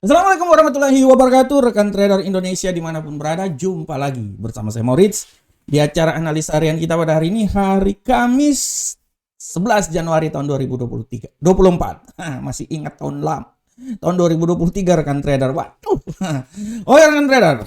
Assalamualaikum warahmatullahi wabarakatuh, rekan trader Indonesia dimanapun berada, jumpa lagi bersama saya Moritz di acara analis harian kita pada hari ini, hari Kamis 11 Januari tahun 2024. Masih ingat tahun 2023 rekan trader. Waduh. Oh ya rekan trader,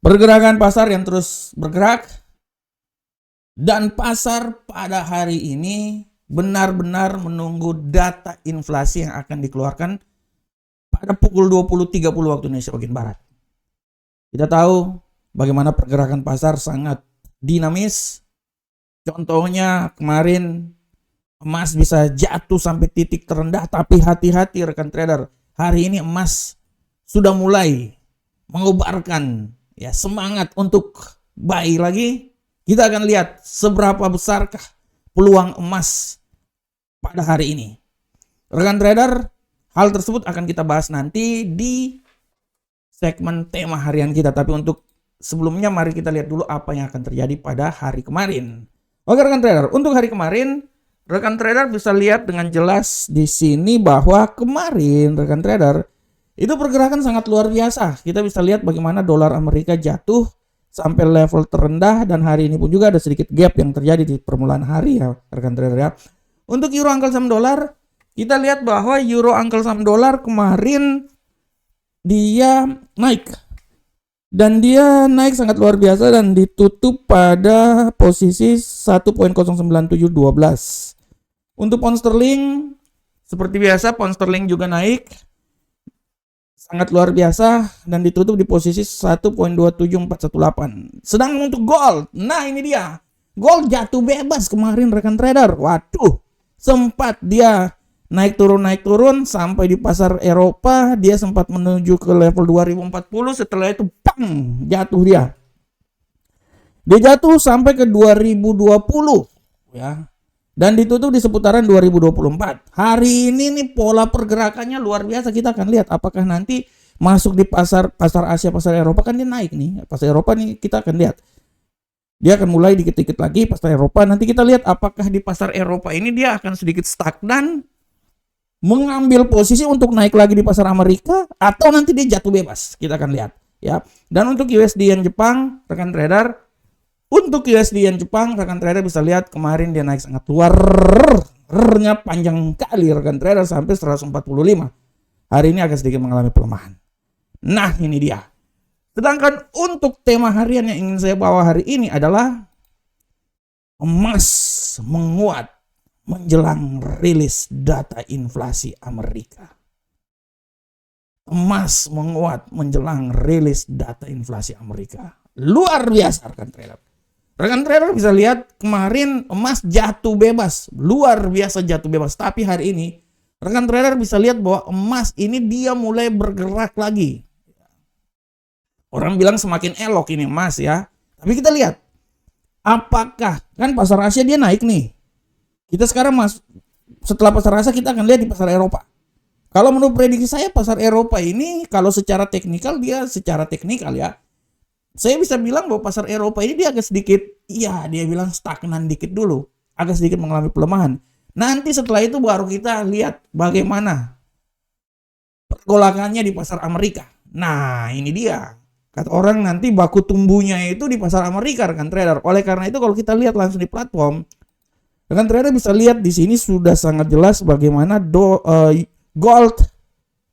pergerakan pasar yang terus bergerak dan pasar pada hari ini benar-benar menunggu data inflasi yang akan dikeluarkan pada pukul 20.30 waktu Indonesia bagian Barat. Kita tahu bagaimana pergerakan pasar sangat dinamis. Contohnya kemarin emas bisa jatuh sampai titik terendah, tapi hati-hati rekan trader. Hari ini emas sudah mulai mengobarkan ya semangat untuk buy lagi. Kita akan lihat seberapa besarkah peluang emas pada hari ini. Rekan trader, hal tersebut akan kita bahas nanti di segmen tema harian kita. Tapi untuk sebelumnya mari kita lihat dulu apa yang akan terjadi pada hari kemarin. Oke rekan trader, untuk hari kemarin rekan trader bisa lihat dengan jelas di sini bahwa kemarin rekan trader itu pergerakan sangat luar biasa. Kita bisa lihat bagaimana dolar Amerika jatuh sampai level terendah, dan hari ini pun juga ada sedikit gap yang terjadi di permulaan hari ya rekan trader ya. Untuk euro angka saham dolar, kita lihat bahwa euro angka saham dolar kemarin dia naik. Dan dia naik sangat luar biasa dan ditutup pada posisi 1.09712. Untuk pound sterling, seperti biasa pound sterling juga naik. Sangat luar biasa dan ditutup di posisi 1.27418. Sedangkan untuk gold, nah ini dia. Gold jatuh bebas kemarin rekan trader. Waduh, sempat dia naik turun sampai di pasar Eropa dia sempat menuju ke level 2040. Setelah itu pang, jatuh dia. Dia jatuh sampai ke 2020 ya. Dan ditutup di seputaran 2024. Hari ini nih pola pergerakannya luar biasa. Kita akan lihat apakah nanti masuk di pasar Asia, pasar Eropa kan dia naik nih. Pasar Eropa nih kita akan lihat. Dia akan mulai dikit-dikit lagi pasar Eropa. Nanti kita lihat apakah di pasar Eropa ini dia akan sedikit stagnan, mengambil posisi untuk naik lagi di pasar Amerika, atau nanti dia jatuh bebas. Kita akan lihat ya. Dan untuk USD yen Jepang rekan trader, untuk USD yen Jepang rekan trader bisa lihat kemarin dia naik sangat luarnya panjang kali rekan trader sampai 145. Hari ini agak sedikit mengalami pelemahan. Nah ini dia. Sedangkan untuk tema harian yang ingin saya bawa hari ini adalah emas menguat menjelang rilis data inflasi Amerika. Emas menguat menjelang rilis data inflasi Amerika. Luar biasa rekan trader. Rekan trader bisa lihat kemarin emas jatuh bebas. Luar biasa jatuh bebas. Tapi hari ini rekan trader bisa lihat bahwa emas ini dia mulai bergerak lagi. Orang bilang semakin elok ini emas ya. Tapi kita lihat apakah kan pasar Asia dia naik nih. Kita sekarang setelah pasar Asia kita akan lihat di pasar Eropa. Kalau menurut prediksi saya pasar Eropa ini kalau secara teknikal ya, saya bisa bilang bahwa pasar Eropa ini dia agak sedikit, ya dia bilang stagnan dikit dulu, agak sedikit mengalami pelemahan. Nanti setelah itu baru kita lihat bagaimana pergolakannya di pasar Amerika. Nah ini dia. Kata orang nanti baku tumbuhnya itu di pasar Amerika rekan trader. Oleh karena itu kalau kita lihat langsung di platform, rekan trader bisa lihat di sini sudah sangat jelas bagaimana gold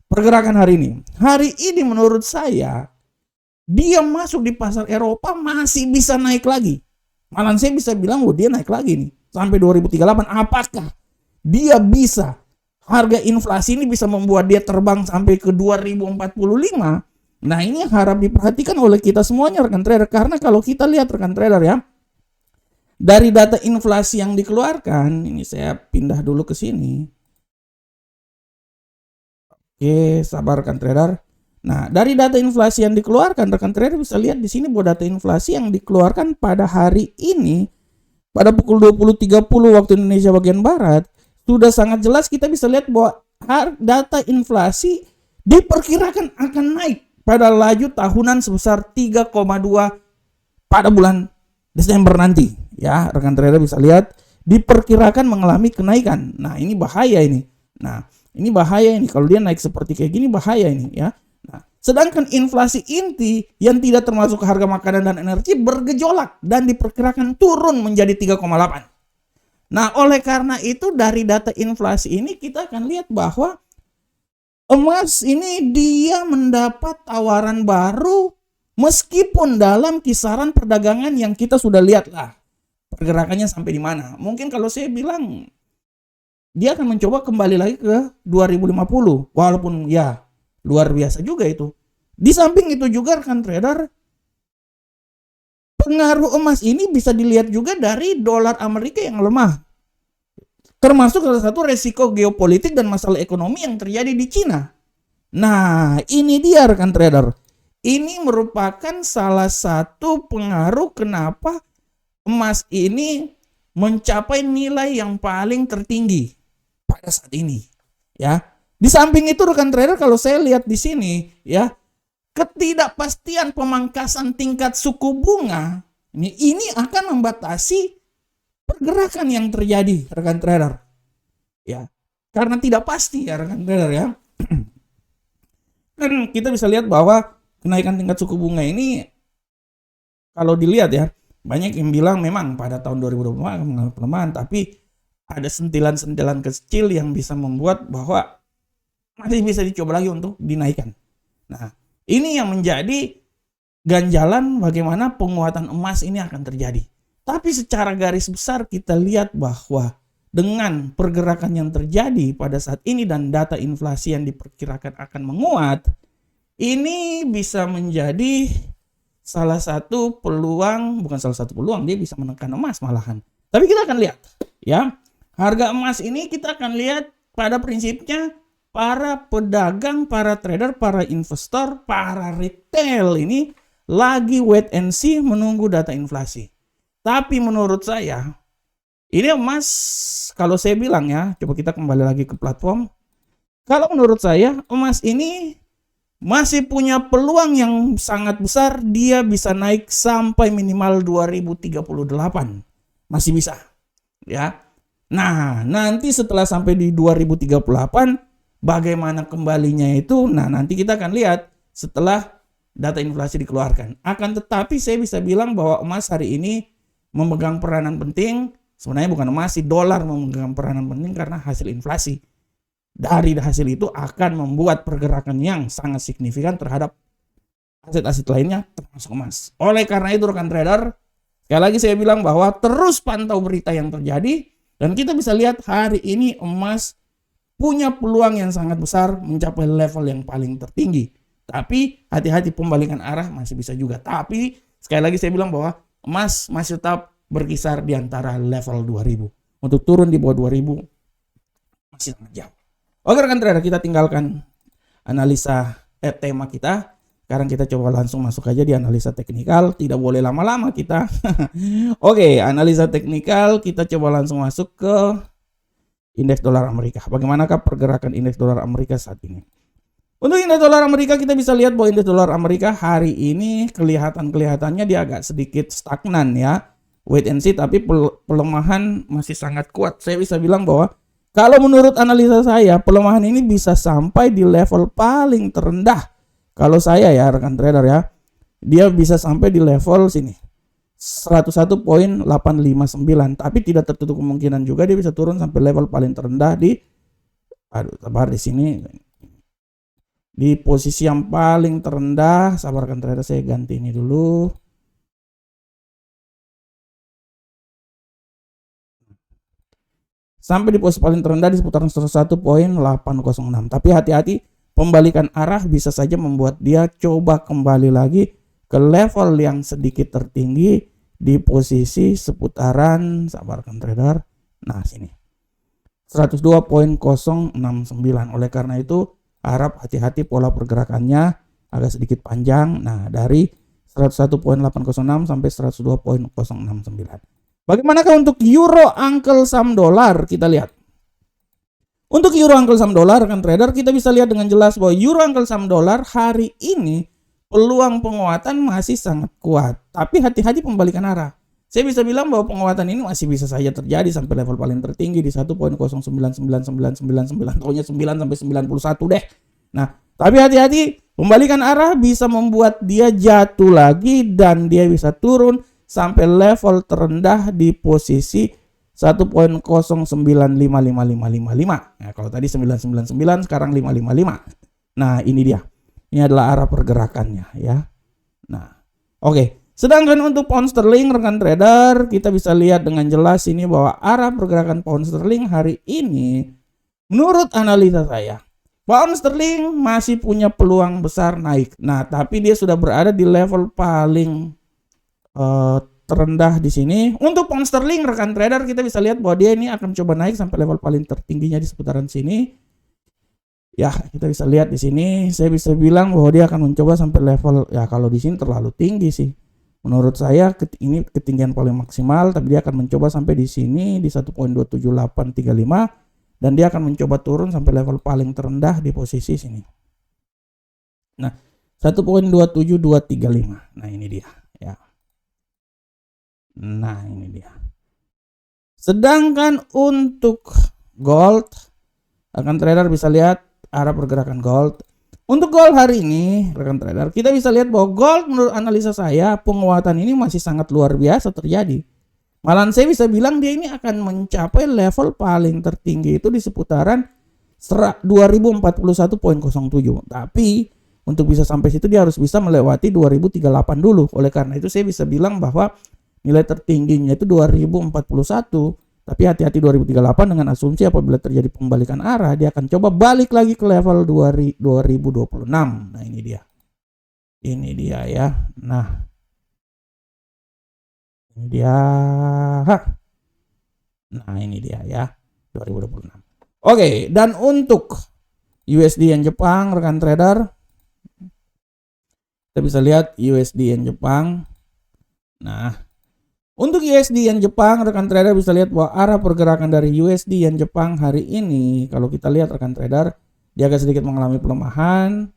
pergerakan hari ini. Hari ini menurut saya dia masuk di pasar Eropa masih bisa naik lagi. Malah saya bisa bilang dia naik lagi nih sampai 2038. Apakah dia bisa, harga inflasi ini bisa membuat dia terbang sampai ke 2045? Nah ini yang harap diperhatikan oleh kita semuanya rekan trader. Karena kalau kita lihat rekan trader ya, dari data inflasi yang dikeluarkan, ini saya pindah dulu ke sini. Oke, sabar rekan trader. Nah, dari data inflasi yang dikeluarkan, rekan trader bisa lihat di sini bahwa data inflasi yang dikeluarkan pada hari ini, pada pukul 20.30 waktu Indonesia bagian Barat, sudah sangat jelas kita bisa lihat bahwa data inflasi diperkirakan akan naik pada laju tahunan sebesar 3,2 pada bulan Desember nanti. Ya, rekan trader bisa lihat diperkirakan mengalami kenaikan. Nah, ini bahaya ini. Nah, Ini bahaya ini, kalau dia naik seperti kayak gini bahaya ini ya. Nah, sedangkan inflasi inti yang tidak termasuk harga makanan dan energi bergejolak dan diperkirakan turun menjadi 3,8. Nah, oleh karena itu dari data inflasi ini kita akan lihat bahwa emas ini dia mendapat tawaran baru meskipun dalam kisaran perdagangan yang kita sudah lihat lah pergerakannya sampai di mana. Mungkin kalau saya bilang dia akan mencoba kembali lagi ke 2050 walaupun ya luar biasa juga itu. Di samping itu juga rekan trader, pengaruh emas ini bisa dilihat juga dari dolar Amerika yang lemah. Termasuk salah satu resiko geopolitik dan masalah ekonomi yang terjadi di Cina. Nah, ini dia rekan trader. Ini merupakan salah satu pengaruh kenapa emas ini mencapai nilai yang paling tertinggi pada saat ini, ya. Di samping itu rekan trader, kalau saya lihat di sini, ya, ketidakpastian pemangkasan tingkat suku bunga ini akan membatasi pergerakan yang terjadi rekan trader, ya, karena tidak pasti ya rekan trader ya. Dan kita bisa lihat bahwa kenaikan tingkat suku bunga ini kalau dilihat ya, banyak yang bilang memang pada tahun 2024 akan mengalami pelemahan, tapi ada sentilan-sentilan kecil yang bisa membuat bahwa masih bisa dicoba lagi untuk dinaikkan. Nah, ini yang menjadi ganjalan bagaimana penguatan emas ini akan terjadi. Tapi secara garis besar kita lihat bahwa dengan pergerakan yang terjadi pada saat ini dan data inflasi yang diperkirakan akan menguat, ini bisa menjadi salah satu peluang, bukan salah satu peluang, dia bisa menekan emas malahan. Tapi kita akan lihat ya, harga emas ini kita akan lihat pada prinsipnya para pedagang, para trader, para investor, para retail ini lagi wait and see menunggu data inflasi. Tapi menurut saya ini emas, kalau saya bilang ya, coba kita kembali lagi ke platform. Kalau menurut saya emas ini masih punya peluang yang sangat besar, dia bisa naik sampai minimal 2038. Masih bisa. Ya. Nah, nanti setelah sampai di 2038 bagaimana kembalinya itu, nah nanti kita akan lihat setelah data inflasi dikeluarkan. Akan tetapi saya bisa bilang bahwa emas hari ini memegang peranan penting. Sebenarnya bukan emas, sih dolar memegang peranan penting karena hasil inflasi. Dari hasil itu akan membuat pergerakan yang sangat signifikan terhadap aset-aset lainnya termasuk emas. Oleh karena itu rekan trader, sekali lagi saya bilang bahwa terus pantau berita yang terjadi dan kita bisa lihat hari ini emas punya peluang yang sangat besar mencapai level yang paling tertinggi. Tapi hati-hati, pembalikan arah masih bisa juga. Tapi sekali lagi saya bilang bahwa emas masih tetap berkisar di antara level 2000. Untuk turun di bawah 2000 masih sangat jauh. Oke rekan trader, kita tinggalkan analisa tema kita. Sekarang kita coba langsung masuk aja di analisa teknikal. Tidak boleh lama-lama kita. Oke, analisa teknikal kita coba langsung masuk ke indeks dolar Amerika. Bagaimanakah pergerakan indeks dolar Amerika saat ini? Untuk indeks dolar Amerika kita bisa lihat bahwa indeks dolar Amerika hari ini kelihatannya dia agak sedikit stagnan ya. Wait and see, tapi pelemahan masih sangat kuat. Saya bisa bilang bahwa kalau menurut analisa saya, pelemahan ini bisa sampai di level paling terendah. Kalau saya ya rekan trader ya, dia bisa sampai di level sini 101.859. Tapi tidak tertutup kemungkinan juga dia bisa turun sampai level paling terendah di, sabar di sini, di posisi yang paling terendah. Sabar rekan trader, saya ganti ini dulu. Sampai di posisi paling terendah di seputaran 101.806. Tapi hati-hati, pembalikan arah bisa saja membuat dia coba kembali lagi ke level yang sedikit tertinggi di posisi seputaran, sabarkan trader, nah sini 102.069. Oleh karena itu harap hati-hati, pola pergerakannya agak sedikit panjang. Nah, dari 101.806 sampai 102.069. Bagaimanakah untuk euro Uncle Sam dolar? Kita lihat. Untuk euro Uncle Sam dolar rekan trader, kita bisa lihat dengan jelas bahwa euro Uncle Sam dolar hari ini peluang penguatan masih sangat kuat. Tapi hati-hati pembalikan arah. saya bisa bilang bahwa penguatan ini masih bisa saja terjadi sampai level paling tertinggi di 1.099999, pokoknya 9 sampai 91 deh. Nah, tapi hati-hati, pembalikan arah bisa membuat dia jatuh lagi dan dia bisa turun sampai level terendah di posisi 1.095555. Nah, kalau tadi 999, sekarang 555. Nah, ini dia. Ini adalah arah pergerakannya ya. Nah, oke. Sedangkan untuk pound sterling rekan trader, kita bisa lihat dengan jelas ini bahwa arah pergerakan pound sterling hari ini menurut analisa saya, pound sterling masih punya peluang besar naik. Nah, tapi dia sudah berada di level paling terendah di sini. Untuk pound sterling rekan trader, kita bisa lihat bahwa dia ini akan coba naik sampai level paling tertingginya di seputaran sini. Ya, kita bisa lihat di sini. Saya bisa bilang bahwa dia akan mencoba sampai level, ya kalau di sini terlalu tinggi sih. Menurut saya ini ketinggian paling maksimal, tapi dia akan mencoba sampai di sini di 1.27835 dan dia akan mencoba turun sampai level paling terendah di posisi sini. Nah, 1.27235. Nah, ini dia ya. Nah, ini dia. Sedangkan untuk gold, rekan trader bisa lihat arah pergerakan gold. Untuk gold hari ini, rekan trader, kita bisa lihat bahwa gold menurut analisa saya, penguatan ini masih sangat luar biasa terjadi. Malahan saya bisa bilang dia ini akan mencapai level paling tertinggi itu di seputaran 2041.07. Tapi untuk bisa sampai situ dia harus bisa melewati 2038 dulu. Oleh karena itu saya bisa bilang bahwa nilai tertingginya itu 2041. Tapi hati-hati 2038 dengan asumsi apabila terjadi pembalikan arah, dia akan coba balik lagi ke level 2026. Nah, ini dia. Ini dia ya. Nah. Ini dia. Nah, ini dia ya. 2026. Oke, dan untuk USD yen Jepang, rekan trader, kita bisa lihat USD yen Jepang. Nah, untuk USD yen Jepang, rekan trader bisa lihat bahwa arah pergerakan dari USD yen Jepang hari ini, kalau kita lihat rekan trader, dia agak sedikit mengalami pelemahan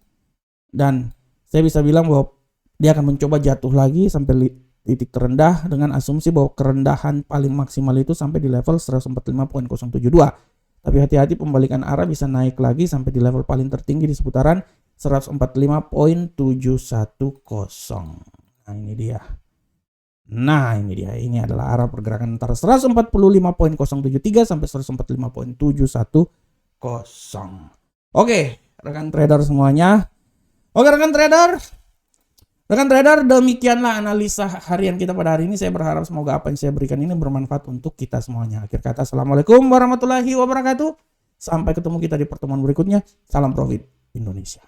dan saya bisa bilang bahwa dia akan mencoba jatuh lagi sampai titik terendah dengan asumsi bahwa kerendahan paling maksimal itu sampai di level 145.072. Tapi hati-hati, pembalikan arah bisa naik lagi sampai di level paling tertinggi di seputaran 145.710. Nah, ini dia. Nah, ini dia. Ini adalah arah pergerakan antara 145.073 sampai 145.710. Oke, rekan trader semuanya. Oke, rekan trader. Rekan trader, demikianlah analisa harian kita pada hari ini. Saya berharap semoga apa yang saya berikan ini bermanfaat untuk kita semuanya. Akhir kata, assalamualaikum warahmatullahi wabarakatuh. Sampai ketemu kita di pertemuan berikutnya. Salam profit Indonesia.